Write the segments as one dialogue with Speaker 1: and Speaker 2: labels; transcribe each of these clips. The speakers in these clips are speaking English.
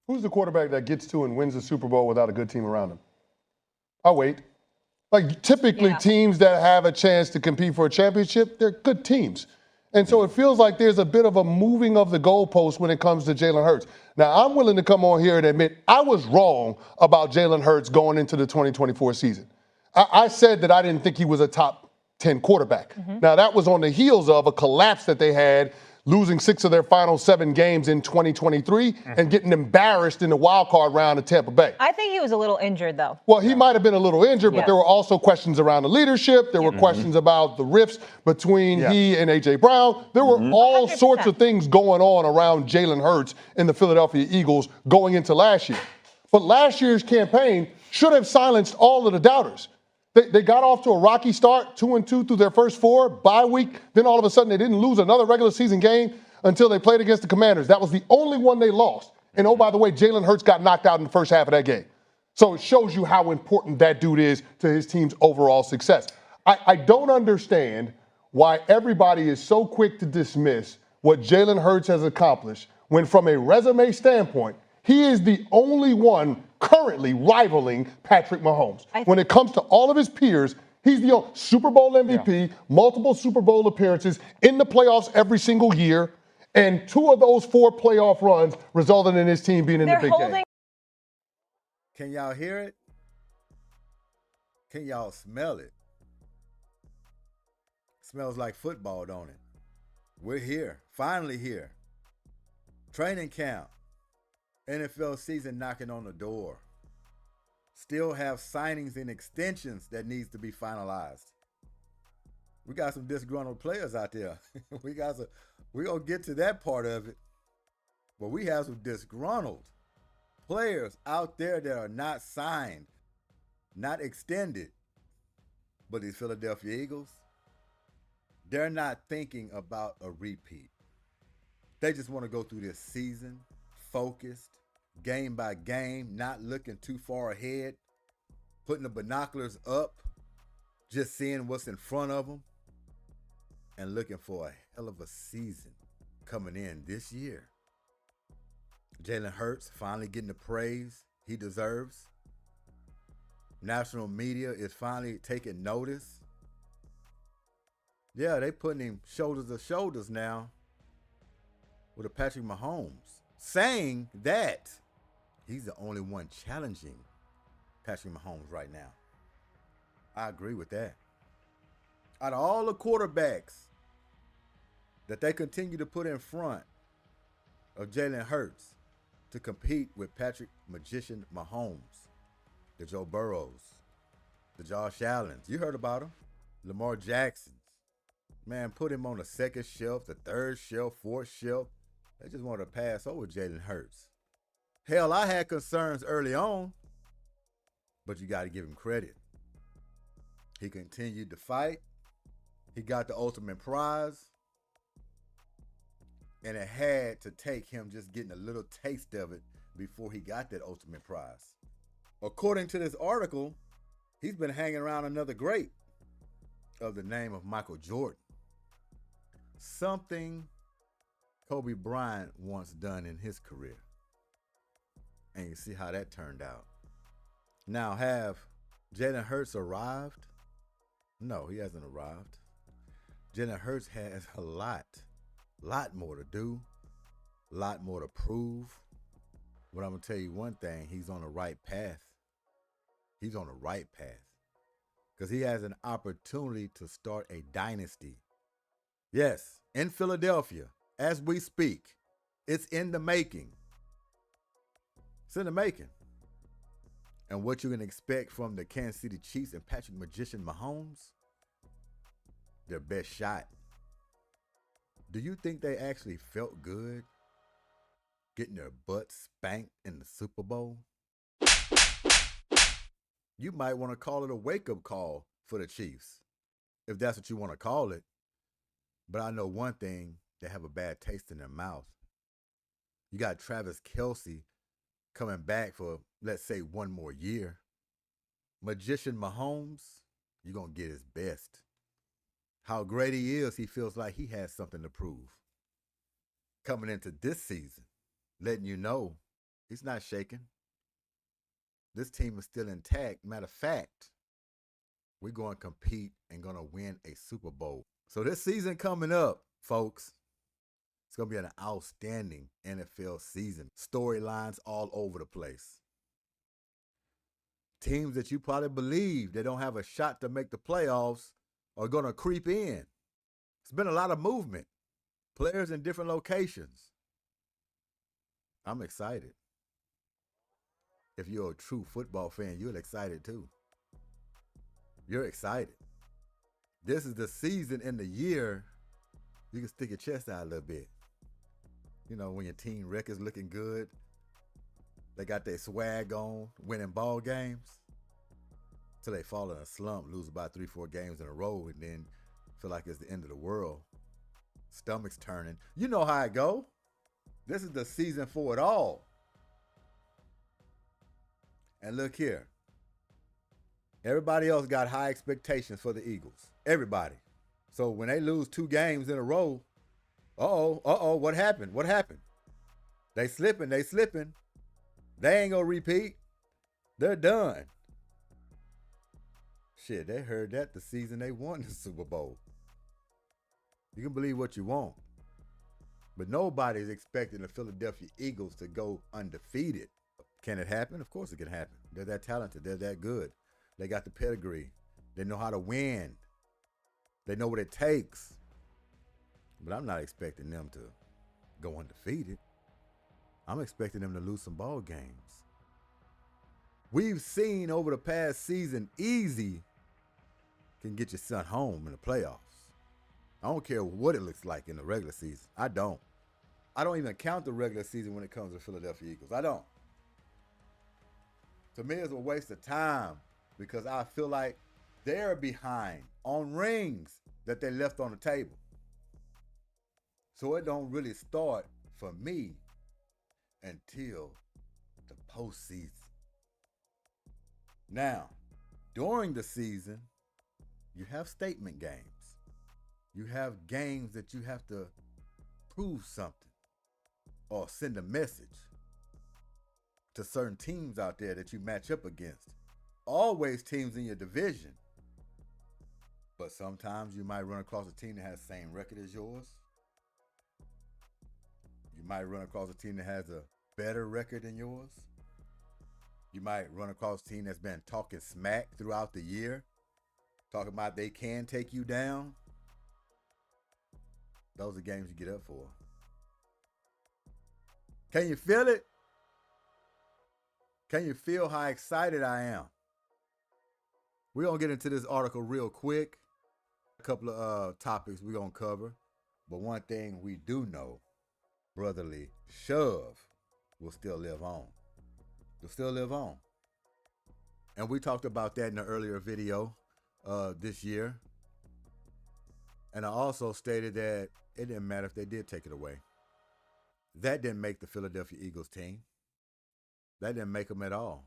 Speaker 1: Who's the quarterback that gets to and wins the Super Bowl without a good team around him? I'll wait. Like, typically, teams that have a chance to compete for a championship, they're good teams. And so it feels like there's a bit of a moving of the goalpost when it comes to Jalen Hurts. Now, I'm willing to come on here and admit I was wrong about Jalen Hurts going into the 2024 season. I said that I didn't think he was a top 10 quarterback. Now, that was on the heels of a collapse that they had, losing 6 of their final 7 games in 2023 and getting embarrassed in the wild card round of Tampa Bay.
Speaker 2: I think he was a little injured, though.
Speaker 1: Well, he might have been a little injured, but there were also questions around the leadership. There were questions about the rifts between he and A.J. Brown. There were all
Speaker 2: 100%.
Speaker 1: sorts of things going on around Jalen Hurts and the Philadelphia Eagles going into last year. But last year's campaign should have silenced all of the doubters. They got off to a rocky start, 2-2 through their first 4, bye week. Then all of a sudden they didn't lose another regular season game until they played against the Commanders. That was the only one they lost. And oh, by the way, Jalen Hurts got knocked out in the first half of that game. So it shows you how important that dude is to his team's overall success. I don't understand why everybody is so quick to dismiss what Jalen Hurts has accomplished when, from a resume standpoint, he is the only one currently rivaling Patrick Mahomes. When it comes to all of his peers, he's the Super Bowl MVP, multiple Super Bowl appearances, in the playoffs every single year, and 2 of those 4 playoff runs resulted in his team being in the big game.
Speaker 3: Can y'all hear it? Can y'all smell it? Smells like football, don't it? We're here, finally here. Training camp. NFL season knocking on the door. Still have signings and extensions that needs to be finalized. We got some disgruntled players out there. We're gonna get to that part of it. But we have some disgruntled players out there that are not signed, not extended. But these Philadelphia Eagles, they're not thinking about a repeat. They just want to go through this season focused, game by game, not looking too far ahead, putting the binoculars up, just seeing what's in front of them, and looking for a hell of a season coming in this year. Jalen Hurts finally getting the praise he deserves. National media is finally taking notice. Yeah, they putting him shoulders to shoulders now with a Patrick Mahomes, saying that he's the only one challenging Patrick Mahomes right now. I agree with that. Out of all the quarterbacks that they continue to put in front of Jalen Hurts to compete with Patrick Magician Mahomes, the Joe Burrows, the Josh Allens, you heard about him, Lamar Jacksons. Man, put him on the second shelf, the third shelf, fourth shelf. They just wanted to pass over Jalen Hurts. Hell, I had concerns early on, but you got to give him credit. He continued to fight. He got the ultimate prize. And it had to take him just getting a little taste of it before he got that ultimate prize. According to this article, he's been hanging around another great of the name of Michael Jordan. Something Kobe Bryant once done in his career. And you see how that turned out. Now, have Jalen Hurts arrived? No, he hasn't arrived. Jalen Hurts has a lot more to do, a lot more to prove. But I'm going to tell you one thing, he's on the right path. He's on the right path. Because he has an opportunity to start a dynasty. Yes, in Philadelphia, as we speak. It's in the making. It's in the making. And what you can expect from the Kansas City Chiefs and Patrick Magician Mahomes, their best shot. Do you think they actually felt good getting their butts spanked in the Super Bowl? You might want to call it a wake-up call for the Chiefs, if that's what you want to call it. But I know one thing, they have a bad taste in their mouth. You got Travis Kelce coming back for, let's say, one more year. Magician Mahomes, you're going to get his best. How great he is, he feels like he has something to prove. Coming into this season, letting you know He's not shaking. This team is still intact. Matter of fact, we're going to compete and going to win a Super Bowl. So this season coming up, folks, it's going to be an outstanding NFL season. Storylines all over the place. Teams that you probably believe they don't have a shot to make the playoffs are going to creep in. It's been a lot of movement. Players in different locations. I'm excited. If you're a true football fan, you're excited too. You're excited. This is the season in the year you can stick your chest out a little bit. You know, when your team record's looking good, they got their swag on, winning ball games, till they fall in a slump, lose about 3-4 games in a row, and then feel like it's the end of the world. Stomach's turning. You know how it go. This is the season for it all. And look here. Everybody else got high expectations for the Eagles. Everybody. So when they lose 2 games in a row, what happened? What happened? They slipping. They ain't gonna repeat. They're done. Shit, they heard that the season they won the Super Bowl. You can believe what you want. But nobody's expecting the Philadelphia Eagles to go undefeated. Can it happen? Of course it can happen. They're that talented. They're that good. They got the pedigree. They know how to win. They know what it takes. But I'm not expecting them to go undefeated. I'm expecting them to lose some ball games. We've seen over the past season, easy can get your son home in the playoffs. I don't care what it looks like in the regular season. I don't even count the regular season when it comes to Philadelphia Eagles. I don't. To me, it's a waste of time because I feel like they're behind on rings that they left on the table. So it don't really start for me until the postseason. Now, during the season, you have statement games. You have games that you have to prove something or send a message to certain teams out there that you match up against. Always teams in your division. But sometimes you might run across a team that has the same record as yours. You might run across a team that has a better record than yours. You might run across a team that's been talking smack throughout the year, talking about they can take you down. Those are games you get up for. Can you feel it? Can you feel how excited I am? We're going to get into this article real quick. A couple of topics we're going to cover. But one thing we do know, brotherly shove will still live on. Will still live on. And we talked about that in an earlier video this year. And I also stated that it didn't matter if they did take it away. That didn't make the Philadelphia Eagles team. That didn't make them at all.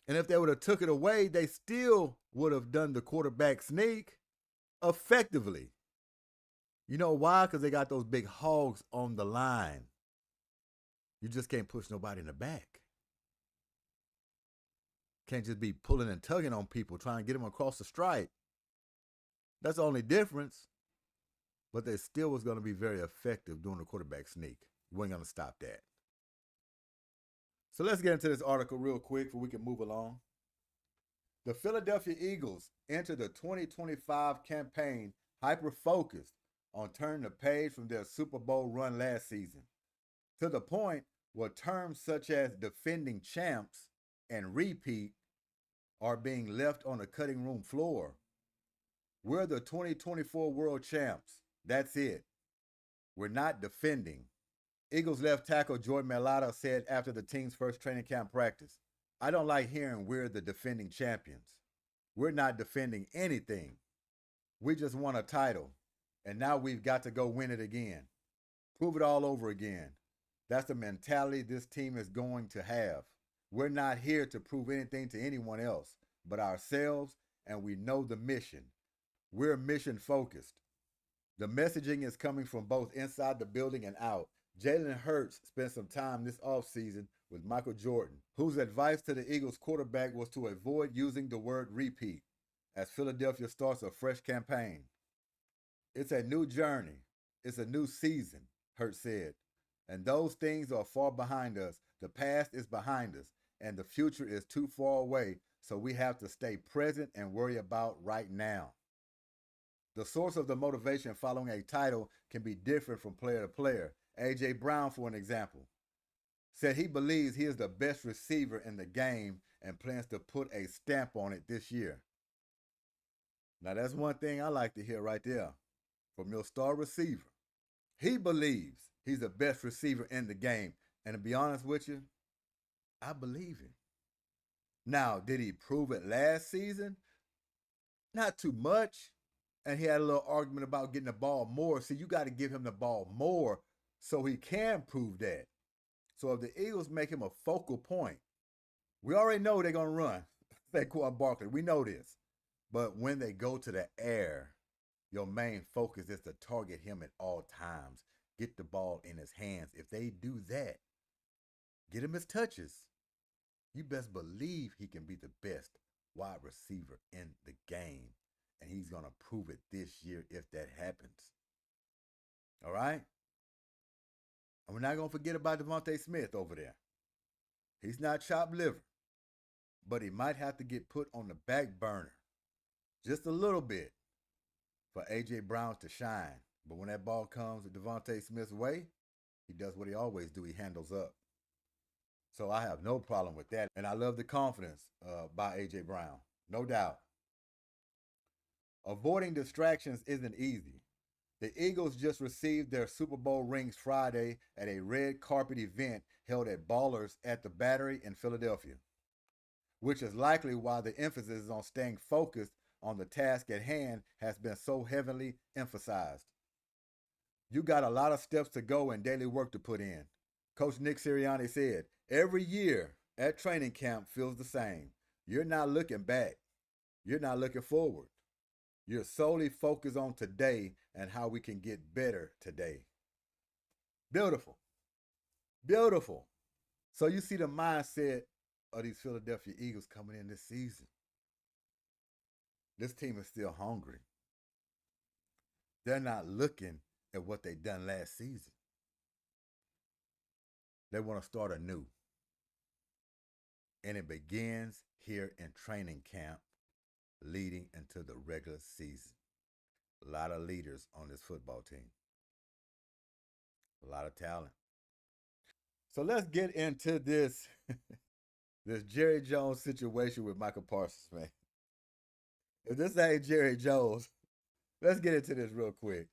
Speaker 3: And if they would have took it away, they still would have done the quarterback sneak effectively. You know why? Because they got those big hogs on the line. You just can't push nobody in the back. Can't just be pulling and tugging on people, trying to get them across the stripe. That's the only difference. But they still was going to be very effective doing the quarterback sneak. You ain't going to stop that. So let's get into this article real quick so we can move along. The Philadelphia Eagles enter the 2025 campaign hyper-focused on turning the page from their Super Bowl run last season, to the point where terms such as defending champs and repeat are being left on the cutting room floor. We're the 2024 world champs. That's it. We're not defending. Eagles left tackle Jordan Mailata said after the team's first training camp practice, "I don't like hearing we're the defending champions. We're not defending anything. We just won a title, and now we've got to go win it again. Prove it all over again. That's the mentality this team is going to have. We're not here to prove anything to anyone else but ourselves, and we know the mission. We're mission focused. The messaging is coming from both inside the building and out. Jalen Hurts spent some time this offseason with Michael Jordan, whose advice to the Eagles quarterback was to avoid using the word repeat as Philadelphia starts a fresh campaign. It's a new journey. It's a new season, Hurts said. And those things are far behind us. The past is behind us, and the future is too far away, so we have to stay present and worry about right now. The source of the motivation following a title can be different from player to player. A.J. Brown, for an example, said he believes he is the best receiver in the game and plans to put a stamp on it this year. Now, that's one thing I like to hear right there from your star receiver. He believes he's the best receiver in the game. And to be honest with you, I believe him. Now, did he prove it last season? Not too much. And he had a little argument about getting the ball more. See, you got to give him the ball more so he can prove that. So if the Eagles make him a focal point, we already know they're going to run Saquon Barkley. We know this. But when they go to the air, your main focus is to target him at all times. Get the ball in his hands. If they do that, get him his touches. You best believe he can be the best wide receiver in the game. And he's going to prove it this year if that happens. All right? And we're not going to forget about Devontae Smith over there. He's not chopped liver. But he might have to get put on the back burner just a little bit for A.J. Brown to shine. But when that ball comes Devontae Smith's way, he does what he always do. He handles up. So I have no problem with that. And I love the confidence by A.J. Brown. No doubt. Avoiding distractions isn't easy. The Eagles just received their Super Bowl rings Friday at a red carpet event held at Ballers at the Battery in Philadelphia, which is likely why the emphasis on staying focused on the task at hand has been so heavily emphasized. You got a lot of steps to go and daily work to put in. Coach Nick Sirianni said, every year at training camp feels the same. You're not looking back. You're not looking forward. You're solely focused on today and how we can get better today. Beautiful. Beautiful. So you see the mindset of these Philadelphia Eagles coming in this season. This team is still hungry. They're not looking at what they done last season. They want to start anew. And it begins here in training camp, leading into the regular season. A lot of leaders on this football team. A lot of talent. So let's get into this, this Jerry Jones situation with Micah Parsons, man. If this ain't Jerry Jones, let's get into this real quick.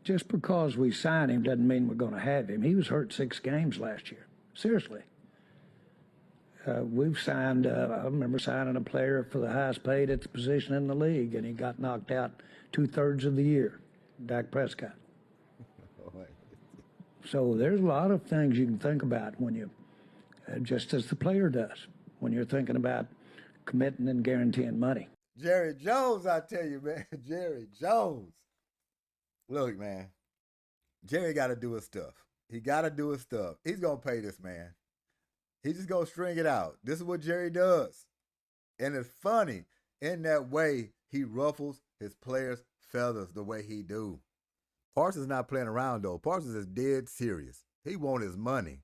Speaker 4: Just because we signed him doesn't mean we're going to have him. He was hurt 6 games last year. Seriously. We've signed, I remember signing a player for the highest paid at the position in the league, and he got knocked out 2/3 of the year, Dak Prescott. So there's a lot of things you can think about when you, just as the player does, when you're thinking about committing and guaranteeing money.
Speaker 3: Jerry Jones, I tell you, man. Jerry Jones. Look, man. Jerry got to do his stuff. He got to do his stuff. He's going to pay this man. He just going to string it out. This is what Jerry does. And it's funny. In that way, he ruffles his players' feathers the way he do. Parsons not playing around, though. Parsons is dead serious. He wants his money.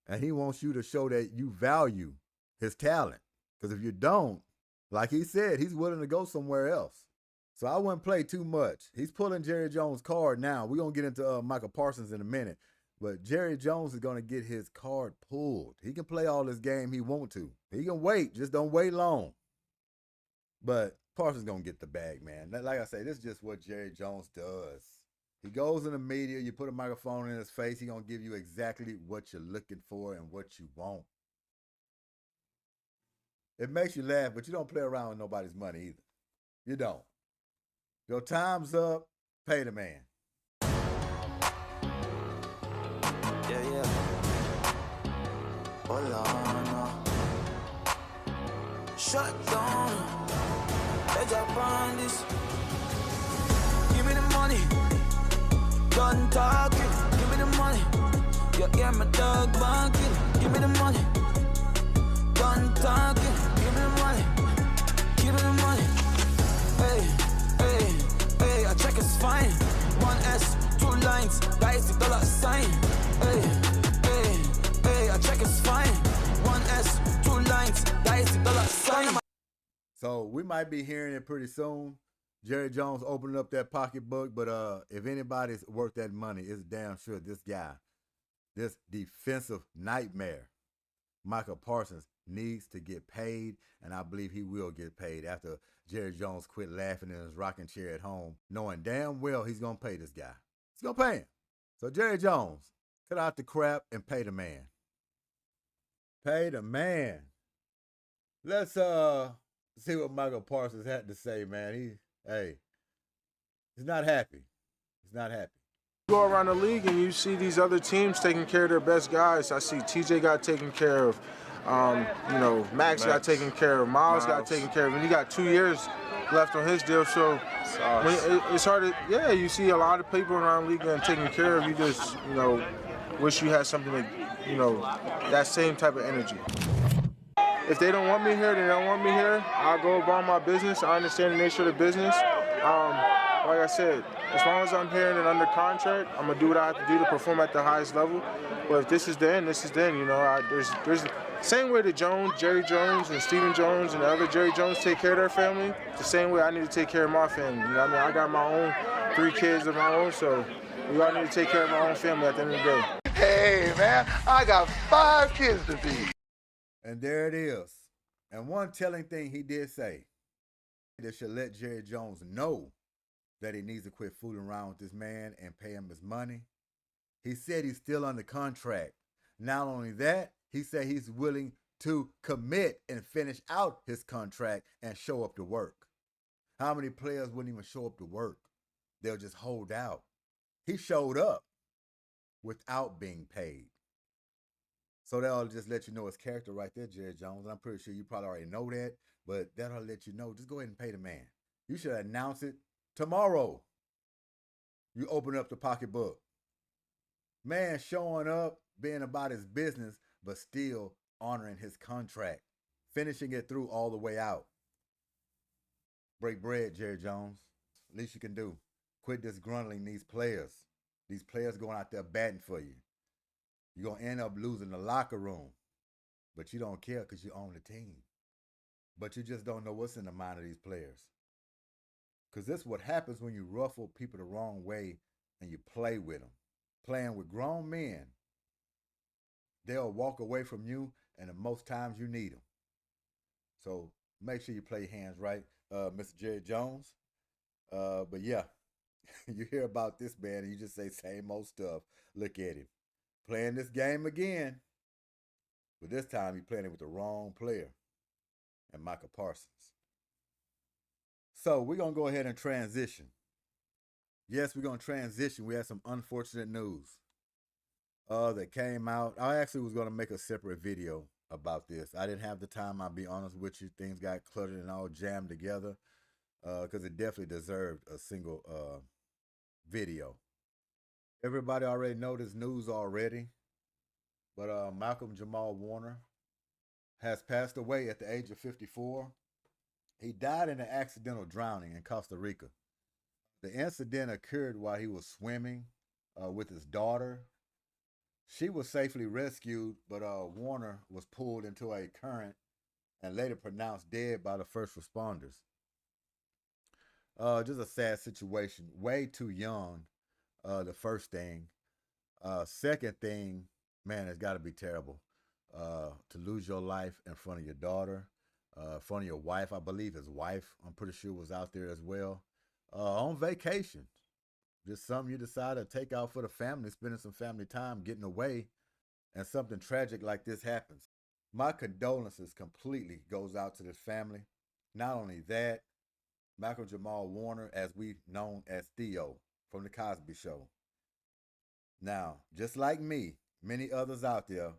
Speaker 3: And he wants you to show that you value his talent. Because if you don't, like he said, he's willing to go somewhere else. So I wouldn't play too much. He's pulling Jerry Jones' card now. We're going to get into Micah Parsons in a minute. But Jerry Jones is going to get his card pulled. He can play all this game he want to. He can wait. Just don't wait long. But Parsons going to get the bag, man. Like I say, this is just what Jerry Jones does. He goes in the media. You put a microphone in his face. He's going to give you exactly what you're looking for and what you want. It makes you laugh, but you don't play around with nobody's money either. You don't. Your time's up. Pay the man.
Speaker 5: Yeah. Hola, no. Shut down. Let's jump on this. Give me the money. Done talking. Give me the the money. Yeah, my dog bone killer. Give me the money. Done talking. Give me the money. Give me the money. Hey, I check it's fine. 1S, 2 lines, that is the dollar sign. Hey, I check it's fine. 1S, 2 lines, that is the dollar sign.
Speaker 3: So we might be hearing it pretty soon. Jerry Jones opening up that pocketbook, but if anybody's worth that money, it's damn sure this guy, this defensive nightmare, Micah Parsons, needs to get paid, and I believe he will get paid after Jerry Jones quit laughing in his rocking chair at home, knowing damn well he's going to pay this guy. He's going to pay him. So Jerry Jones, cut out the crap and pay the man. Pay the man. Let's see what Micah Parsons had to say, man. He's not happy. He's not happy.
Speaker 6: You go around the league and you see these other teams taking care of their best guys. I see TJ got taken care of. Max got taken care of. Miles got taken care of. And he got 2 years left on his deal. So it's hard to, you see a lot of people around the league getting taken care of. You just, wish you had something like, that same type of energy. If they don't want me here, they don't want me here. I'll go about my business. I understand the nature of the business. Like I said, as long as I'm here and under contract, I'm gonna do what I have to do to perform at the highest level. But if this is the end, this is the end. There's same way that Jerry Jones and Stephen Jones and the other Jerry Jones take care of their family, the same way I need to take care of my family. You know what I mean? I got my own 3 kids of my own, so we all need to take care of our own family at the end of the day.
Speaker 7: Hey, man, I got 5 kids to feed.
Speaker 3: And there it is. And one telling thing he did say that should let Jerry Jones know that he needs to quit fooling around with this man and pay him his money. He said he's still under contract. Not only that, he said he's willing to commit and finish out his contract and show up to work. How many players wouldn't even show up to work? They'll just hold out. He showed up without being paid. So that'll just let you know his character right there, Jerry Jones. I'm pretty sure you probably already know that, but that'll let you know. Just go ahead and pay the man. You should announce it tomorrow. You open up the pocketbook. Man showing up, being about his business, but still honoring his contract, finishing it through all the way out. Break bread, Jerry Jones. Least you can do. Quit disgruntling these players. These players going out there batting for you. You're going to end up losing the locker room. But you don't care because you own the team. But you just don't know what's in the mind of these players. Because this is what happens when you ruffle people the wrong way and you play with them. Playing with grown men, they'll walk away from you, and the most times you need them. So make sure you play your hands right, Mr. Jerry Jones. But yeah, you hear about this man and you just say same old stuff. Look at him. Playing this game again. But this time he's playing it with the wrong player. And Micah Parsons. So we're going to go ahead and transition. Yes, we're going to transition. We had some unfortunate news that came out. I actually was going to make a separate video about this. I didn't have the time, I'll be honest with you. Things got cluttered and all jammed together because it definitely deserved a single video. Everybody already know this news already, but Malcolm Jamal Warner has passed away at the age of 54. He died in an accidental drowning in Costa Rica. The incident occurred while he was swimming with his daughter. She was safely rescued, but Warner was pulled into a current and later pronounced dead by the first responders. Just a sad situation. Way too young, the first thing. Second thing, man, it's got to be terrible to lose your life in front of your daughter, in front of your wife. I believe his wife, I'm pretty sure, was out there as well. On vacation. Just something you decide to take out for the family, spending some family time, getting away, and something tragic like this happens. My condolences completely goes out to this family. Not only that, Malcolm Jamal Warner, as we known as Theo from The Cosby Show. Now, just like me, many others out there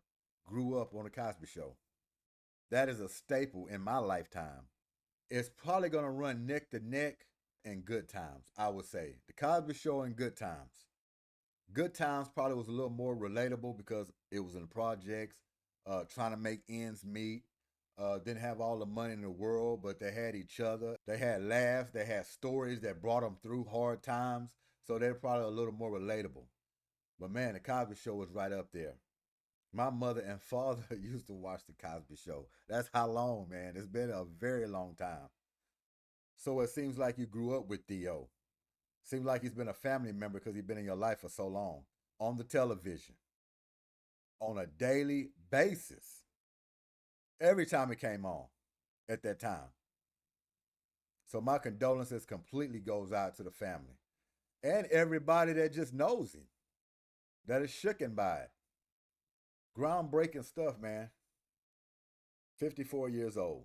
Speaker 3: grew up on The Cosby Show. That is a staple in my lifetime. It's probably going to run neck to neck in Good Times, I would say. The Cosby Show and Good Times. Good Times probably was a little more relatable because it was in the projects, trying to make ends meet. Didn't have all the money in the world, but they had each other. They had laughs. They had stories that brought them through hard times. So they're probably a little more relatable. But man, the Cosby Show was right up there. My mother and father used to watch the Cosby Show. That's how long, man. It's been a very long time. So it seems like you grew up with Theo. Seems like he's been a family member because he's been in your life for so long. On the television. On a daily basis. Every time it came on at that time. So my condolences completely goes out to the family. And everybody that just knows him. That is shooken by it. Groundbreaking stuff, man. 54 years old.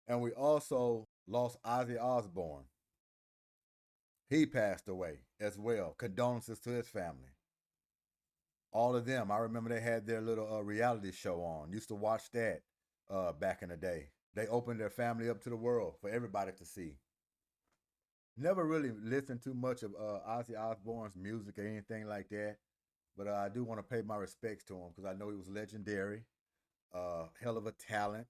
Speaker 3: And we also lost Ozzy Osbourne. He passed away as well. Condolences to his family. All of them. I remember they had their little reality show on. Used to watch that back in the day. They opened their family up to the world for everybody to see. Never really listened too much of Ozzy Osbourne's music or anything like that. But I do want to pay my respects to him because I know he was legendary. Hell of a talent.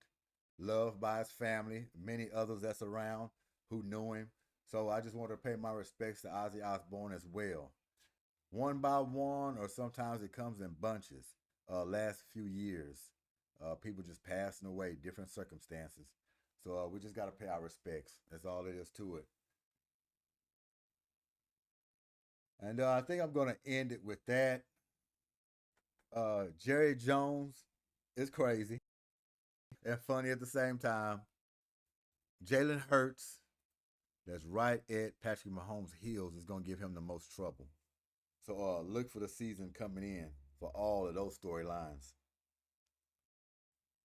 Speaker 3: Loved by his family. Many others that's around who knew him. So I just want to pay my respects to Ozzy Osbourne as well. One by one, or sometimes it comes in bunches. Last few years, people just passing away, different circumstances. So we just got to pay our respects. That's all it is to it. And I think I'm going to end it with that. Jerry Jones is crazy and funny at the same time. Jalen Hurts, that's right at Patrick Mahomes' heels, is going to give him the most trouble. So look for the season coming in for all of those storylines.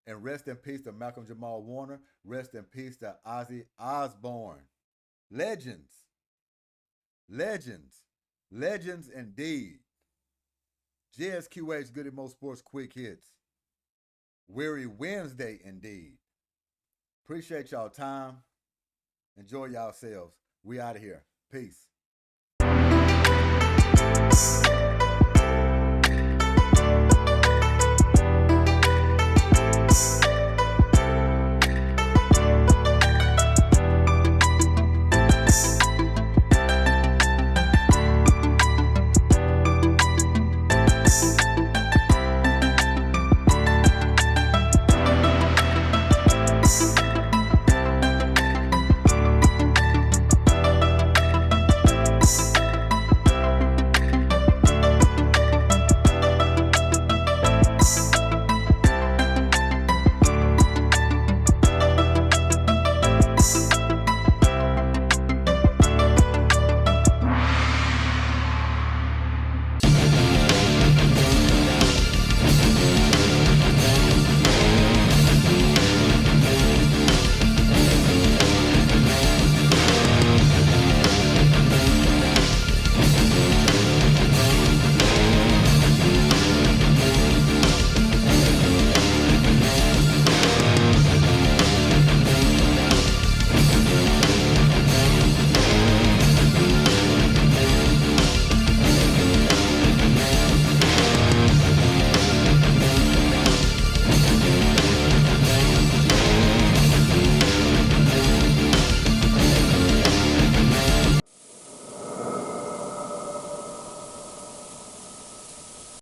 Speaker 3: And rest in peace to Malcolm Jamal Warner. Rest in peace to Ozzy Osbourne. Legends. Legends. Legends indeed. GSQH Goodymo Sports Quick Hits. Weary Wednesday indeed. Appreciate y'all time. Enjoy yourselves. We out of here. Peace.